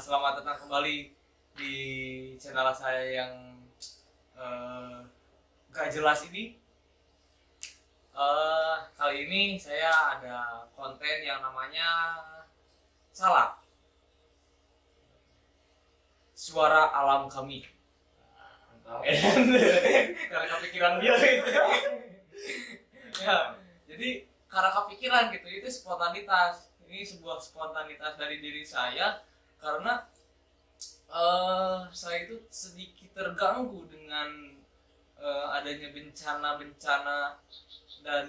Selamat datang kembali di channel saya yang gak jelas ini. Kali ini saya ada konten yang namanya Salah Suara Alam Kami. Karena kepikiran dia gitu. Ya, jadi karena kepikiran gitu, itu spontanitas. Ini sebuah spontanitas dari diri saya karena saya itu sedikit terganggu dengan adanya bencana-bencana dan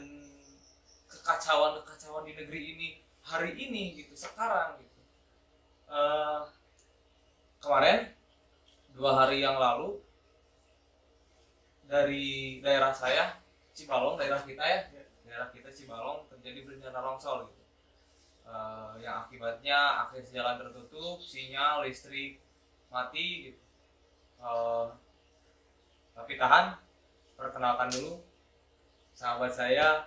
kekacauan di negeri ini hari ini gitu, sekarang gitu. Kemarin 2 hari yang lalu dari daerah saya Cibalong, daerah kita Cibalong terjadi bencana longsor gitu. Yang akibatnya akses jalan tertutup, sinyal listrik mati gitu. Tapi tahan, perkenalkan dulu sahabat saya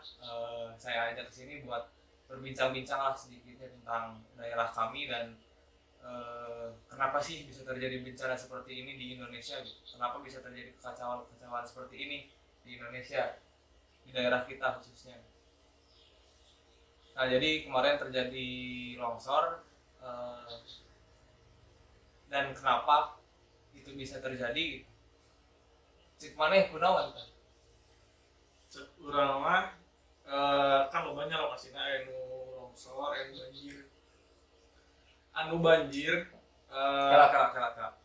ajak kesini buat berbincang-bincang lah sedikitnya tentang daerah kami dan kenapa sih bisa terjadi bencana seperti ini di Indonesia gitu. Kenapa bisa terjadi kekacauan seperti ini di Indonesia, di daerah kita khususnya. Nah, jadi kemarin terjadi longsor dan kenapa itu bisa terjadi? Cik maneh kunaon kan? Cek urang mah kan lobanya lokasina anu longsor, anu banjir. Anu banjir Kala.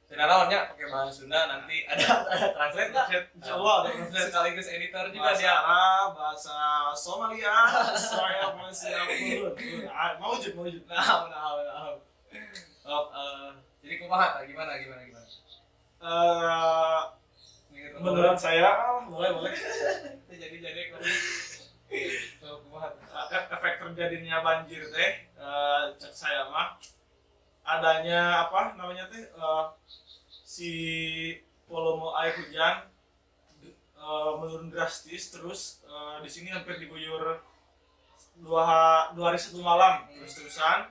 Tidak naonnya pakai bahasa Sunda, nanti ada translate nggak? insyaallah ada translate Sekaligus editor juga bahasa dia. Arab, bahasa Somalia, Israel, Malaysia, maujud. Nah. Jadi kumaha gimana? Menurut saya boleh. Jadi kumaha. Efek terjadinya banjir teh cek saya mah adanya apa namanya teh si volume air hujan menurun drastis terus di sini hampir diguyur dua hari 1 malam terus-terusan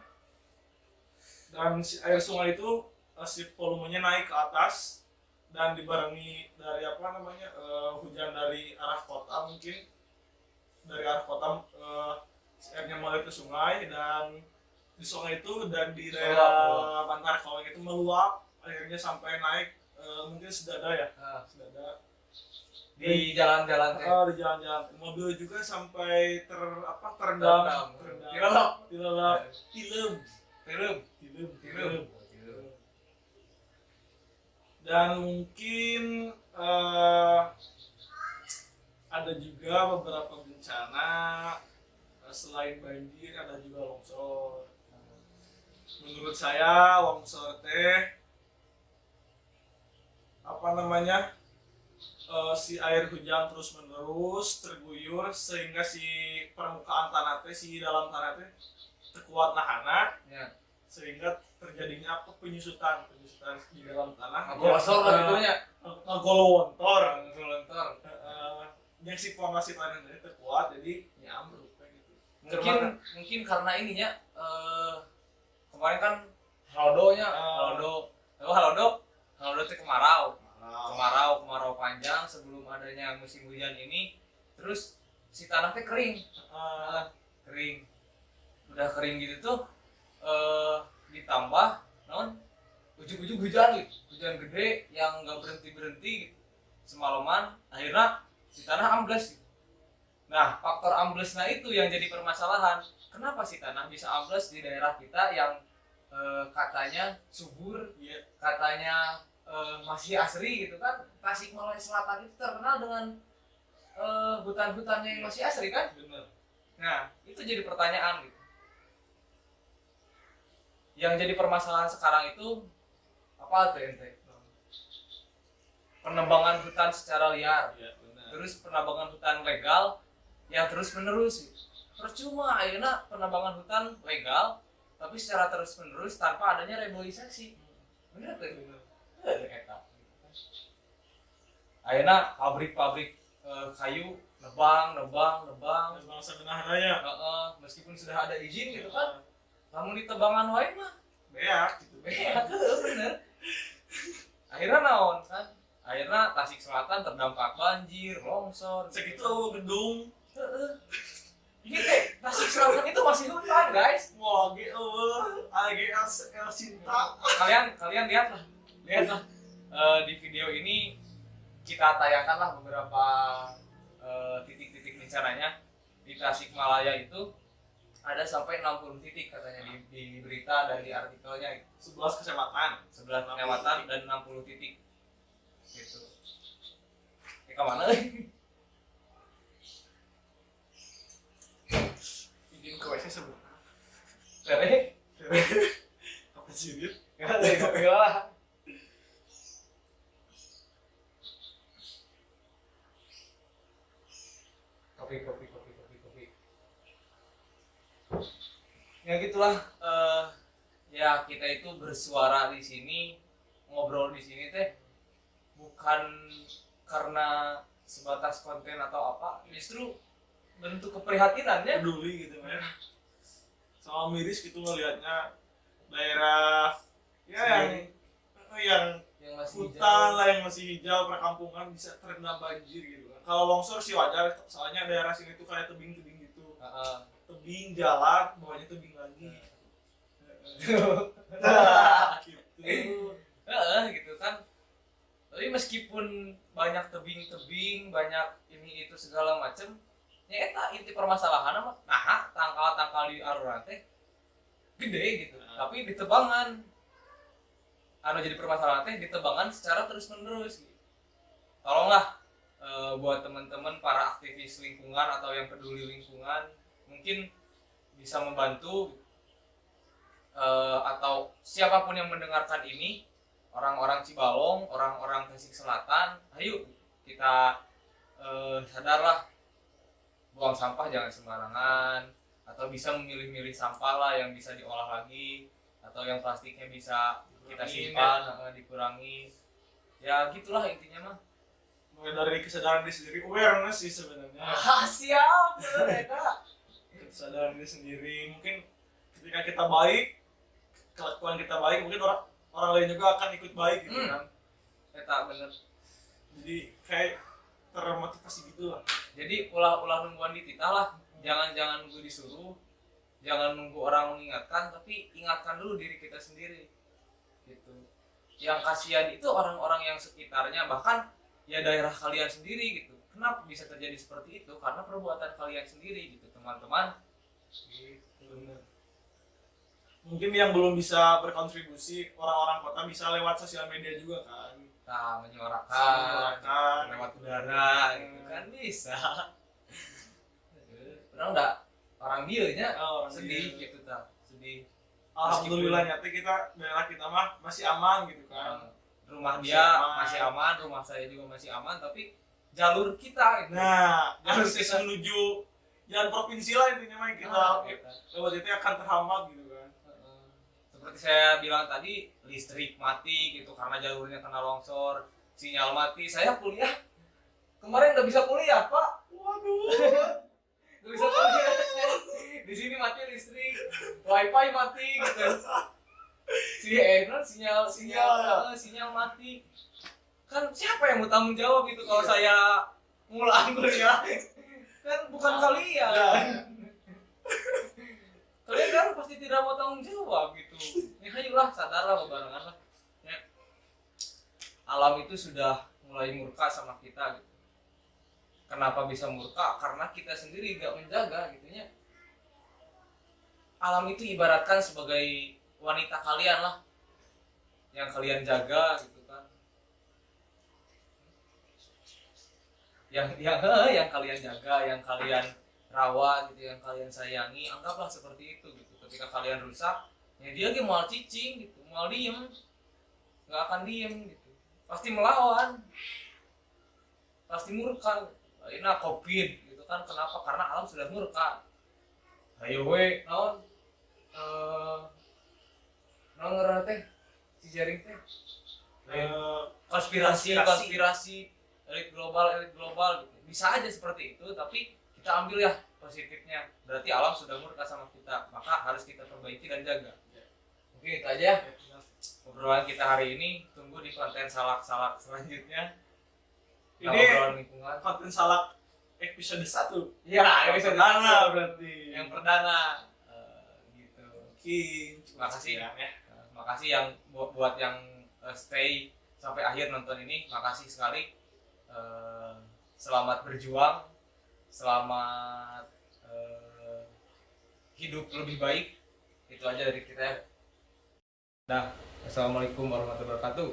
dan si air sungai itu si volumenya naik ke atas dan dibarengi dari apa namanya hujan dari arah kota mungkin dari arah kota airnya mengalir ke sungai dan di sungai itu dan di daerah Bantar Kaweng itu meluap akhirnya sampai naik mungkin sedada sedada Di jalan-jalan di jalan-jalan mobil juga sampai terendam tilem dan mungkin ada juga beberapa bencana, selain banjir ada juga longsor. Menurut saya longsor teh apa namanya, si air hujan terus menerus terguyur sehingga si permukaan tanah teh, si dalam tanah teh terkuat nahana, Ya. sehingga terjadinya apa, penyusutan di dalam tanah. Ngagosor lah gitunya. Ngagolontor. Ngagolontor. Yang si formasi tanah teh terkuat jadi nyambruk kayak gitu. Mungkin karena ininya kemarin kan Halodonya, Halodo itu kemarau panjang sebelum adanya musim hujan ini, terus si tanah teh kering, kering, udah kering gitu tuh, ditambah non ujung-ujung hujan gede yang nggak berhenti semalaman, akhirnya si tanah ambles. Nah, faktor amblesnya itu yang jadi permasalahan. Kenapa si tanah bisa ambles di daerah kita yang katanya subur, Iya. katanya masih asri gitu kan? Tasikmalaya Selatan itu terkenal dengan hutan-hutannya yang masih asri kan? Bener. Nah, itu jadi pertanyaan gitu. Yang jadi permasalahan sekarang itu apa tuh ente? Penebangan hutan secara liar. Iya, benar. Terus penebangan hutan legal yang terus menerus. Percuma ayeuna penebangan hutan legal tapi secara terus menerus tanpa adanya reboisasi. Bener tuh? Bener. Eta. Ayeuna pabrik-pabrik kayu nebang. Memang sebenarnya Meskipun sudah ada izin gitu kan. Namun di tebangan wae mah beak gitu. beak bener. Akhirnya naon kan? Akhirnya Tasik Selatan terdampak banjir, longsor. Segitu gedung. Heeh. Ini teh Tasik Selatan itu masih hutan, guys. Wah, AGS cinta. Kalian lihatlah di video ini kita tayangkanlah beberapa titik-titik bencananya di Tasikmalaya itu ada sampai 60 titik katanya di berita dan di artikelnya 11 kecamatan. 11 kecamatan dan 60 titik gitu. Ke mana? Izin ke WC sebentar. Tere? Apa sih dia? Enggak ada kopi lah. Kopi. Ya gitulah, ya kita itu bersuara di sini, ngobrol di sini teh bukan karena sebatas konten atau apa, justru bentuk keprihatinannya. Peduli gitu ya. Sama miris gitu ngelihatnya daerah ya yang masih hutan lah, yang masih hijau, perkampungan bisa terendam banjir gitu kan. Kalau longsor sih wajar, soalnya daerah sini tuh kayak tebing-tebing gitu. Tebing jalan, bawahnya tebing lagi. Gitu. Gitu kan. Tapi meskipun banyak tebing-tebing, banyak ini itu segala macem, ya eta inti permasalahan mah nah tangkal-tangkal di aruran teh gede gitu. Tapi ditebangan. Anu jadi permasalahan teh ditebangan secara terus-menerus gitu. Tolonglah buat teman-teman para aktivis lingkungan atau yang peduli lingkungan mungkin bisa membantu atau siapapun yang mendengarkan ini, orang-orang Cibalong, orang-orang Tasik Selatan, ayo kita sadarlah, buang sampah jangan sembarangan, atau bisa memilih-milih sampah lah yang bisa diolah lagi, atau yang plastiknya bisa kita simpan, dikurangi. Ya gitulah intinya mah. Mulai dari kesadaran diri sendiri, awareness sih sebenarnya. Siap, mereka. Kesadaran diri sendiri, mungkin ketika kita baik, kelakuan kita baik, mungkin orang lain juga akan ikut baik gitu kan. Eta bener. Jadi kayak termotivasi gitu lah. Jadi ulah nungguan dititah lah. Jangan nunggu disuruh. Jangan nunggu orang mengingatkan, tapi ingatkan dulu diri kita sendiri. Gitu. Yang kasihan itu orang-orang yang sekitarnya, bahkan ya daerah kalian sendiri gitu. Kenapa bisa terjadi seperti itu? Karena perbuatan kalian sendiri gitu, teman-teman. Gitu. Bener. Mungkin yang belum bisa berkontribusi, orang-orang kota bisa lewat sosial media juga kan. kita menyuarakan lewat udara gitu kan bisa. Orang enggak orang dieunya sedih gitu ta, sedih. Alhamdulillahnya teh kita daerah kita mah masih aman gitu kan. Rumah dia masih aman, rumah saya juga masih aman, tapi jalur kita gitu. Nah, Jalur akses kita menuju jalan provinsi lah intinya mah yang kita lewat itu akan terhambat gitu kan. Seperti saya bilang tadi, listrik mati gitu karena jalurnya kena longsor, sinyal mati. Saya kuliah kemarin nggak bisa kuliah, Pak. Waduh. Nggak bisa kuliah. Di sini mati listrik, wifi mati gitu. Sinyal mati. Kan siapa yang mau tanggung jawab gitu kalau saya ngulang kuliah? Kan bukan kalian. Kalian kan pasti tidak mau tanggung jawab gitu. Ya ayolah sadarlah barengan lah. Ya. Alam itu sudah mulai murka sama kita gitu. Kenapa bisa murka? Karena kita sendiri gak menjaga gitunya. Alam itu ibaratkan sebagai wanita kalian lah, yang kalian jaga gitu kan, yang kalian jaga, yang kalian rawat gitu, yang kalian sayangi, anggaplah seperti itu gitu. Ketika kalian rusak, ya dia mau cicing gitu, mau diem, nggak akan diem gitu, pasti melawan, pasti murka. Ini COVID gitu kan, kenapa? Karena alam sudah murka. Ayo we, naon ngerti teh si jaring teh konspirasi elit global gitu. Bisa aja seperti itu, tapi kita ambil ya positifnya. Berarti alam sudah murka sama kita, maka harus kita perbaiki dan jaga. Oke, itu aja obrolan kita hari ini. Tunggu di konten salak-salak selanjutnya. Ini obrolan lingkungan. Konten salak episode 1. Ya, episode perdana berarti. Yang perdana. Gitu. Oke, Makasih ya. Makasih yang buat yang stay sampai akhir nonton ini. Makasih sekali. Selamat berjuang. Selamat hidup lebih baik. Itu aja dari kita. Nah, assalamualaikum warahmatullahi wabarakatuh.